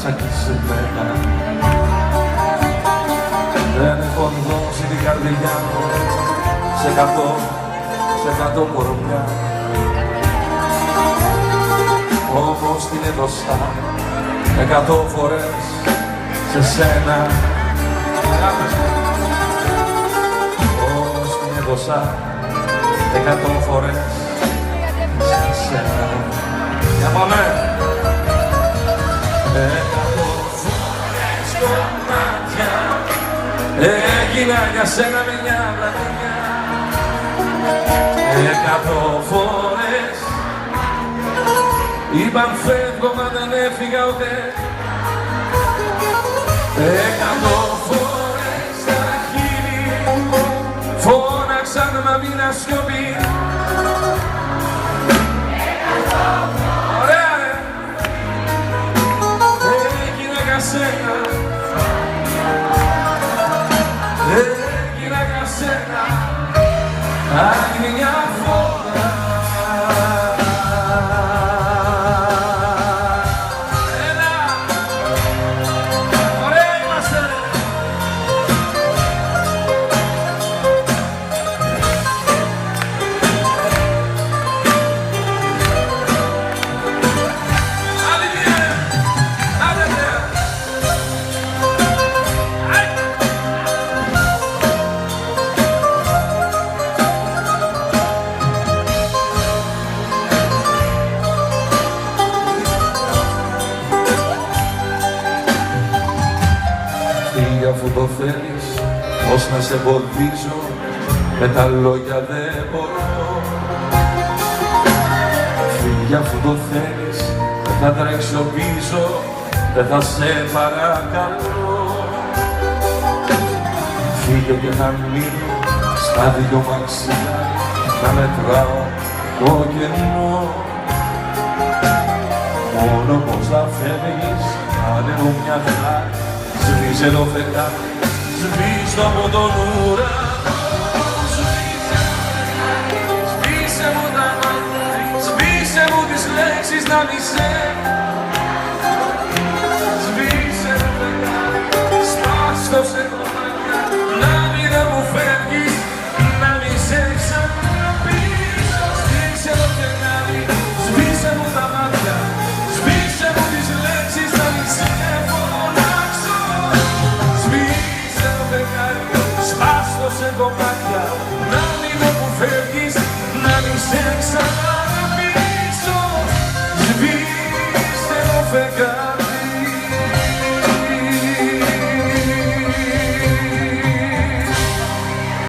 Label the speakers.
Speaker 1: τσακισμένα. Δεν έχω δώσει την καρδιά μου σε 100 κορμιά. Όμως την έδωσα 100 φορές σε σένα. Όμως την έδωσα 100 φορές σε σένα. Για πάμε! 100 φορές κομμάτια έγινα για σένα με μια βραδιά. 100 φορές είπαν φεύγω μα δεν έφυγα ούτε. 100 φορές τα χείλη φώναξαν μα μην ασιωπή. Ωραία ρε! Έγινα για σένα, έγινα για σένα άλλη μια φορά. Αφού το θέλεις, πώς να σε εμποδίζω, με τα λόγια δεν μπορώ. Φύγε αφού το θέλεις, δεν θα τρέξω πίσω, δεν θα σε παρακαλώ. Φύγε και θα μείνω στα δυο μαξιά, να μετράω το κενό. Μόνο πως θα φεύγεις, κάνε μου μια χάρη. Σβήσε το φεγγάρι, σβήστε από τον ουρανό. Σβήσε μου τα μάτια, σβήσε μου τις λέξεις να μη σε